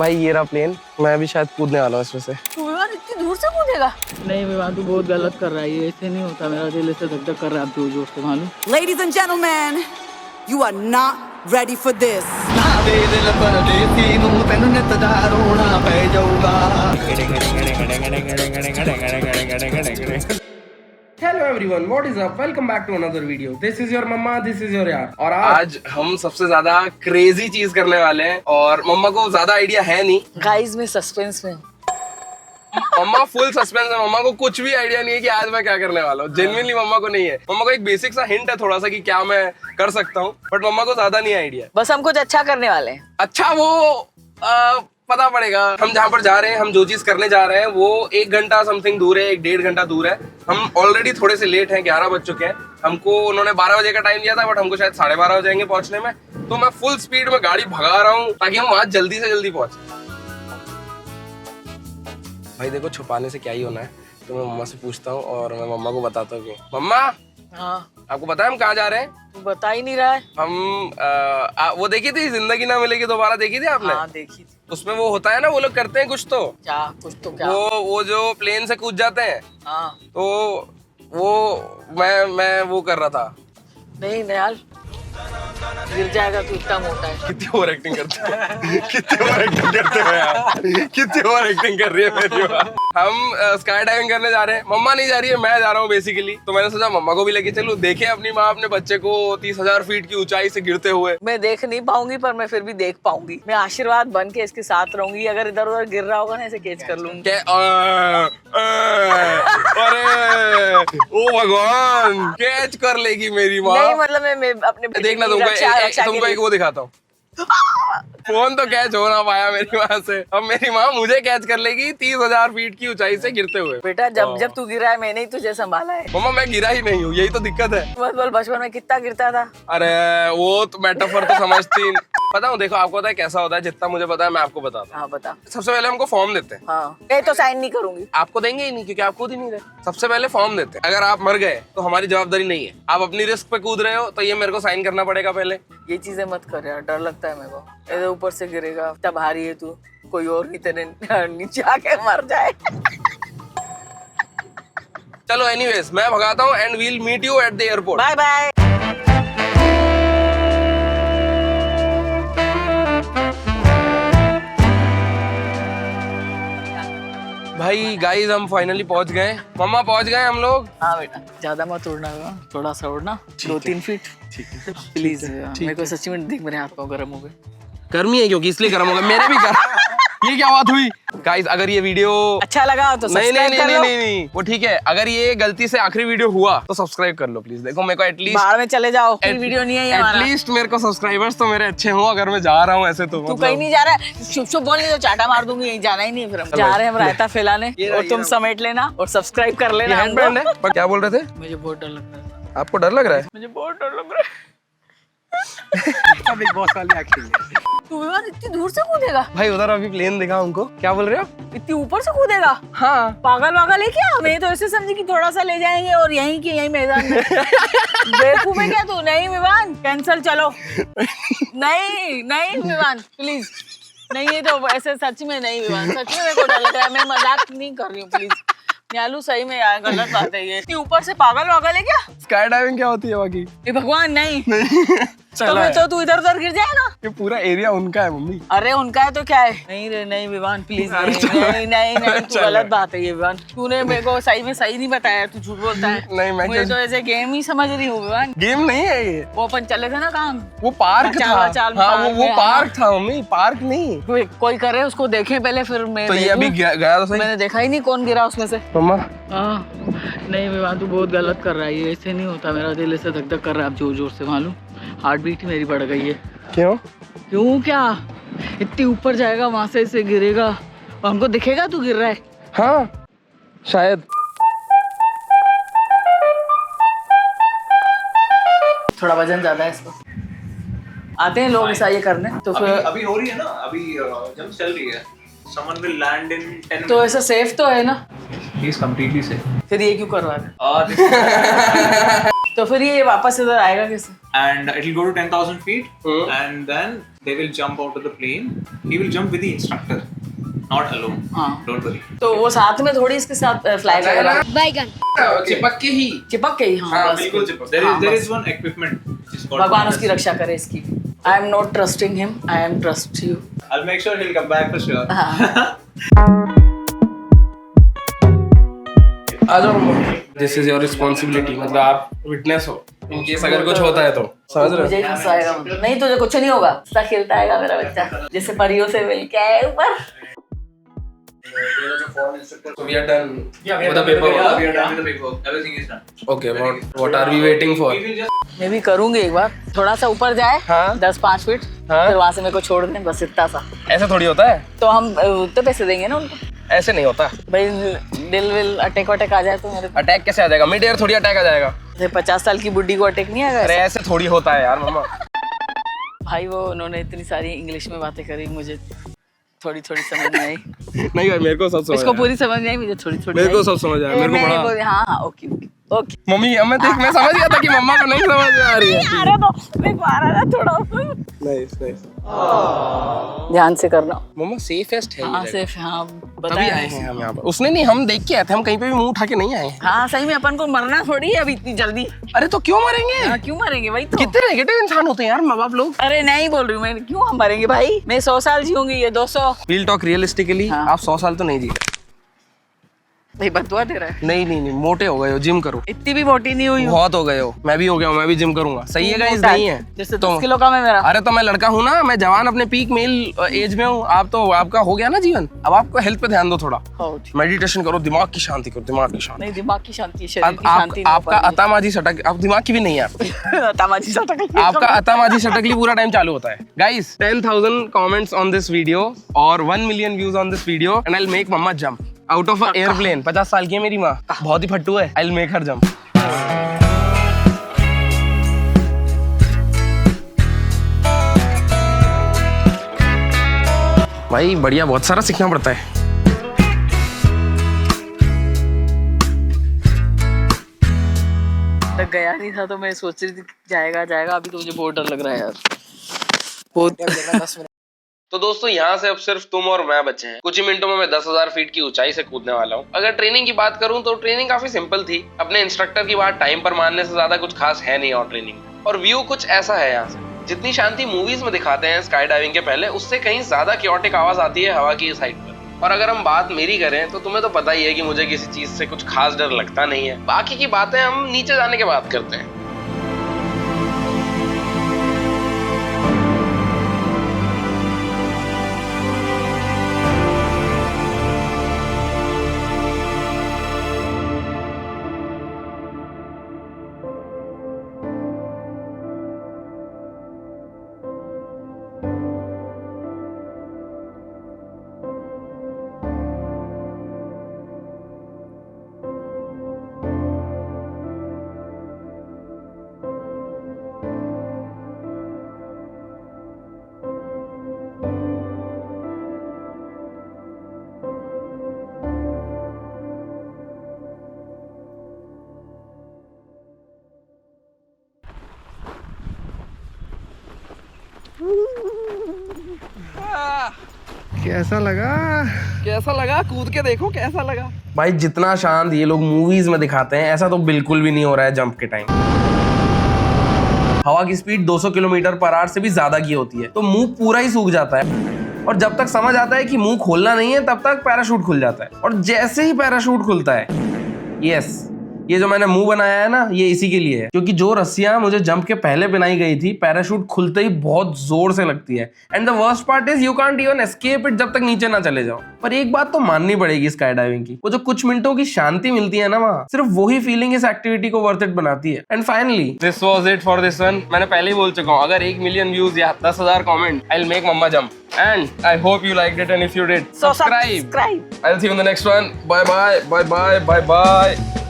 भाई ये रहा प्लेन, मैं भी शायद कूदने वाला हूँ इसमें से। तू विवान इतनी दूर से कूदेगा? नहीं विवान, तू बहुत गलत कर रहा है, ये ऐसे नहीं होता, मेरा दिल ऐसे धक धक कर रहा है जोर जोर से, मालूम। Ladies and gentlemen, you are not ready for this. Hello everyone, what is up, welcome back to another video. This is your mamma, this is your यार। और आज हम सबसे ज्यादा क्रेजी चीज करने वाले हैं और मम्मा को ज्यादा आइडिया है नहीं। गाइस मैं सस्पेंस में हूँ। मम्मा फुल सस्पेंस है, मम्मा को कुछ भी आइडिया नहीं है कि आज मैं क्या करने वाला हूँ। जेन्युइनली मम्मा को नहीं है। मम्मा को एक बेसिक सा हिंट है थोड़ा सा कि क्या मैं कर सकता हूँ, बट मम्मा को ज्यादा नहीं आइडिया। बस हम कुछ अच्छा करने वाले हैं। अच्छा वो पता पड़ेगा। हम जहाँ पर जा रहे हैं, हम जो चीज करने जा रहे हैं वो 1 घंटा समथिंग दूर है, 1-1.5 घंटा दूर है। हम ऑलरेडी थोड़े से लेट हैं, 11 बज चुके हैं। हमको उन्होंने 12 बजे का टाइम दिया था, बट हमको शायद 12:30 हो जाएंगे पहुंचने में। तो मैं फुल स्पीड में गाड़ी भगा रहा हूँ ताकि हम वहां जल्दी से जल्दी पहुंचे। भाई देखो, छुपाने से क्या ही होना है। तो मैं मम्मा से पूछता हूँ और मैं मम्मा को बताता हूँ। मम्मा, हाँ आपको पता है हम कहाँ जा रहे हैं? तू बता ही नहीं रहा है। हम वो देखी थी जिंदगी ना मिलेगी दोबारा, देखी थी आपने? हाँ देखी थी। उसमें वो होता है ना, वो लोग करते हैं कुछ तो क्या कुछ तो क्या? वो जो प्लेन से कूद जाते हैं। हाँ तो वो मैं वो कर रहा था। नहीं नयाल, गिर जाएगा, तू इतना मोटा है। कितनी ओवर एक्टिंग करते हो कितनी ओवर एक्टिंग करते हो यार, कितनी ओवर एक्टिंग कर रही है मेरी माँ। हम स्काई डाइविंग करने जा रहे हैं। मम्मा नहीं जा रही है, मैं जा रहा हूँ बेसिकली। तो मैंने सोचा मम्मा को भी लेके चलूं, देखे अपनी माँ अपने बच्चे को 30,000 फीट की ऊंचाई से गिरते हुए। मैं देख नहीं पाऊंगी पर मैं फिर भी देख पाऊंगी। मैं आशीर्वाद बन के इसके साथ रहूंगी। अगर इधर उधर गिर रहा होगा ना, ऐसे कैच कर लूंगी। अरे ओ भगवान, कैच कर लेगी मेरी माँ। नहीं मतलब मैं अपने देखना, तुमको एक वो दिखाता हूँ। फोन तो कैच हो ना पाया मेरी माँ से। अब मेरी माँ मुझे कैच कर लेगी 30,000 फीट की ऊंचाई से गिरते हुए। बेटा जब तू गिरा है मैंने ही तुझे संभाला है। मम्मा मैं गिरा ही नहीं हूँ, यही तो दिक्कत है। बस बोल, बचपन में कितना गिरता था? अरे वो तो मेटाफर तो समझती। पता हूँ, देखो आपको पता है कैसा होता है। जितना मुझे पता है मैं आपको बताता हूँ। हाँ बता। सबसे पहले हमको फॉर्म देते हैं। हाँ मैं तो साइन नहीं करूंगी। आपको देंगे ही नहीं क्योंकि आप कूद ही नहीं रहे। सबसे पहले फॉर्म देते हैं। अगर आप मर गए तो हमारी जवाबदारी नहीं है। आप अपनी रिस्क पे कूद रहे हो तो ये मेरे को साइन करना पड़ेगा पहले। ये चीजें मत कर यार, डर लगता है मेरे को। ऐसे ऊपर से गिरेगा, इतना भारी है तू, कोई और नहीं तेरे नीचे आके मर जाए। चलो एनीवेज, मैं भगाता हूँ and we'll meet you at the airport. Bye bye. भाई गाइस, हम फाइनली पहुंच गए। मम्मा पहुंच गए हम लोग। हाँ बेटा, ज्यादा मत उड़ना, थोड़ा सा उड़ना, 2-3 फीट प्लीज। मेरे को सच्ची में देख, मेरे हाथ पाँव गर्म हो गए। गर्मी है क्योंकि इसलिए गर्म हो गया। मेरे भी गर्म। ये क्या बात हुई गाइस? अगर ये वीडियो अच्छा लगा तो सब्सक्राइब कर लो। नहीं, वो ठीक है। अगर ये गलती से आखिरी वीडियो हुआ तो सब्सक्राइब कर लो प्लीज। देखो मेरे को एटलीस्ट बाहर में चले जाओ, वीडियो नहीं है ये हमारा। एटलीस्ट मेरे को सब्सक्राइबर्स तो मेरे अच्छे हो। अगर मैं जा रहा हूँ ऐसे तो तू कहीं नहीं जा रहा है, शुभ शुभ बोलने तो चाटा मार दूंगी। यहीं जाना ही नहीं। फिर हम जा रहे हैं, हम रायता फैलाने, और तुम समेट लेना और सब्सक्राइब कर लेना। हैंडबैंड है। पर क्या बोल रहे थे? मुझे बहुत डर लग रहा है। आपको डर लग रहा है? मुझे बहुत डर लग रहा है। बिग बॉस वाली एक्टिंग है। तू विवान इतनी दूर से कूदेगा? भाई उधर अभी प्लेन दिखा हमको। क्या बोल रहे हो? इतनी ऊपर से कूदेगा? हाँ। पागल वागल है क्या? मैं तो ऐसे समझी कि थोड़ा सा ले जाएंगे और यहीं के यहीं मैदान में। बेवकूफ है क्या तू? नहीं विवान, कैंसल, चलो। नहीं नहीं विवान प्लीज, नहीं ये तो ऐसे सच में नहीं विवान, सच में मेरे को डर लग रहा है। मैं मजाक नहीं कर रही हूँ, प्लीज न्यालू, सही में यार गलत बात है ये। इतनी ऊपर से पागल वागल है क्या? स्काई डाइविंग क्या होती है बाकी? ये भगवान नहीं तो तू इधर उधर गिर जाएगा। ये पूरा एरिया उनका है मम्मी। अरे उनका है तो क्या है? नहीं रे नहीं विवान प्लीज, नहीं नहीं नहीं, तू गलत बात है ये विवान। तूने मेरे को सही में सही नहीं बताया, तू झूठ बोलता है। नहीं मैं मुझे तो ऐसे गेम ही समझ रही हूँ विवान। गेम नहीं है ये। वो अपन चले थे ना काम, वो पार्क था। हाँ वो पार्क था मम्मी, पार्क नहीं। कोई करे उसको देखे पहले, फिर मैं तो ये अभी गया तो सही। मैंने देखा ही नहीं कौन गिरा उसमें से। मम्मा नहीं विवान, तू बहुत गलत कर रहा है, ये ऐसे नहीं होता, मेरा दिल ऐसे धक धक कर रहा है जोर जोर से, मालूम। हार्ट बीट ही मेरी बढ़ गई है। क्यों? क्यों क्या? इतनी ऊपर जाएगा, वहां से ऐसे गिरेगा और हमको दिखेगा तू गिर रहा है। हाँ शायद। थोड़ा वजन ज्यादा है इसको। आते हैं लोग ऐसा ये करने तो फिर अभी हो रही है ना, अभी जब चल रही है। Someone will land in 10 तो ऐसा सेफ तो है ना? He is completely safe. फिर ये क्यों करवा रहे? तो फिर ये वापस इधर आएगा कैसे? And it will go to 10,000 feet, and then they will jump out of the plane. He will jump with the instructor, not alone. Don't worry. तो वो साथ में थोड़ी इसके साथ फ्लाई करेगा? चिपक के ही चिपक के ही। हाँ, बस। बिल्कुल चिपक। There is one equipment which is called. भगवान उसकी रक्षा करे इसकी। I am not trusting him. I am trust you. I'll make sure he'll come back for sure. आ जाओ मम्मा। दिस इज योर रिस्पॉन्सिबिलिटी, मतलब आप विटनेस हो इन केस अगर कुछ होता है तो। समझ रहे हो? मुझे फंसाएगा मतलब। नहीं तुझे कुछ नहीं होगा, सदा खेलता आएगा मेरा बच्चा, जैसे परियों से मिल के आए ऊपर। So we are done with the paperwork. We are done with the paperwork. Everything is done. Okay, what are we waiting for? We will just. मैं भी करूंगी एक बार, थोड़ा सा ऊपर जाए, हाँ। 10-5 फीट, हाँ। फिर वहां से मेरे को छोड़ दें, बस इतना सा। ऐसा थोड़ी होता है, तो हम उतने पैसे देंगे ना उनको। ऐसे नहीं होता। भाई दिल विल अटैक वटैक आ जाए तो मेरे अटैक कैसे आ जाएगा? मिड एयर थोड़ी अटैक आ जाएगा। 50 साल की बुड्ढी को अटैक नहीं आएगा अरे ऐसा? ऐसे थोड़ी होता है यार मम्मा। भाई वो उन्होंने इतनी सारी इंग्लिश में बातें करी, मुझे थोड़ी थोड़ी समझ में आई। नहीं भाई मेरे को सब समझ इसको पूरी समझ नहीं आई, मुझे थोड़ी थोड़ी मेरे को सब समझ आया, मेरे को बड़ा। हाँ ओके ओके। मम्मी मैं समझ गया था कि मम्मा को नहीं समझ में आ रही है। अरे तो मेरे को आ रहा था थोड़ा। Nice nice. ध्यान से करना। मम्मा सेफेस्ट है ये हाँ जगह। सेफ, हाँ तभी बताया आए हैं हम यहाँ पर। उसने नहीं, हम देख के आए थे, हम कहीं पे भी मुंह उठा के नहीं आए हैं। हाँ सही में अपन को मरना थोड़ी है अभी इतनी जल्दी। अरे तो क्यों मरेंगे? हाँ क्यों मरेंगे भाई? तो कितने नेगेटिव इंसान होते हैं यार माँ बाप लोग। अरे नहीं बोल रही हूँ मैं, क्यों हम मरेंगे भाई? मैं 100 साल जीऊंगी, ये 200। वील टॉक रियलिस्टिकली, हाँ। आप 100 साल तो नहीं जी। भाई बतवा दे रहा है। नहीं मोटे हो गए हो, जिम करो। इतनी भी मोटी नहीं हुई हूँ। बहुत हो गए हो, मैं भी हो गया हूँ, मैं भी जिम करूंगा। सही है गाइस? नहीं है जैसे तो 10 किलो कम है मेरा। अरे तो मैं लड़का हूँ ना, मैं जवान अपने पीक मेल एज में हूँ। आप तो आपका हो गया ना जीवन, अब आपको हेल्थ पे ध्यान दो थोड़ा। हाँ, ठीक। मेडिटेशन करो, दिमाग की शांति करो, दिमाग की शांति। नहीं दिमाग की शांति, शरीर अब की शांति नहीं हो आपका अतामाजी सटक, अब दिमाग की भी नहीं है तमाची सटक। आपका अतामाजी सटकली पूरा टाइम चालू होता है। Guys 10,000 comments on this video और 1 million views on this video and I will make mamma jump out of a airplane. 50 साल की है मेरी माँ, बहुत ही फट्टू है। आई विल मेक हर जंप। भाई बढ़िया, बहुत सारा सीखना पड़ता है। तक गया नहीं था तो मैं सोच रही थी जाएगा। अभी तो मुझे बहुत डर लग रहा है यार, बहुत। तो दोस्तों यहाँ से अब सिर्फ तुम और मैं बचे हैं। कुछ ही मिनटों में मैं 10,000 फीट की ऊंचाई से कूदने वाला हूँ। अगर ट्रेनिंग की बात करूँ तो ट्रेनिंग काफी सिंपल थी। अपने इंस्ट्रक्टर की बात टाइम पर मानने से ज्यादा कुछ खास है नहीं और ट्रेनिंग। और व्यू कुछ ऐसा है यहाँ से, जितनी शांति मूवीज में दिखाते हैं स्काई डाइविंग के पहले, उससे कहीं ज्यादा क्योटिक आवाज आती है हवा की इस साइड पर। और अगर हम बात मेरी करें तो तुम्हें तो पता ही है कि मुझे किसी चीज से कुछ खास डर लगता नहीं है। बाकी की बातें हम नीचे जाने के बाद करते हैं। कैसा लगा कूद के देखो कैसा लगा। भाई जितना शांत ये लोग मूवीज में दिखाते हैं ऐसा तो बिल्कुल भी नहीं हो रहा है जंप के टाइम। हवा की स्पीड 200 किलोमीटर पर आवर से भी ज्यादा की होती है, तो मुंह पूरा ही सूख जाता है। और जब तक समझ आता है कि मुंह खोलना नहीं है तब तक पैराशूट खुल जाता है। और जैसे ही पैराशूट खुलता है, यस, ये जो मैंने मुंह बनाया है ना, ये इसी के लिए है। क्योंकि जो रस्सियां मुझे जंप के पहले बनाई गई थी, पैराशूट खुलते ही बहुत जोर से लगती है। And the worst part is you can't even escape it जब तक नीचे ना चले जाओ। पर एक बात तो माननी पड़ेगी स्काई डाइविंग की, वो जो कुछ मिनटों की शांति मिलती है ना वहाँ, सिर्फ वही फीलिंग इस एक्टिविटी को वर्थ इट बनाती है। And finally this was it for this one. मैंने पहले ही बोल चुका हूँ, अगर 1 मिलियन व्यूज या 10,000 comment, I will make mamma jump. And I hope you liked it, and if you did, So subscribe. subscribe. I'll see you in the next one. Bye bye.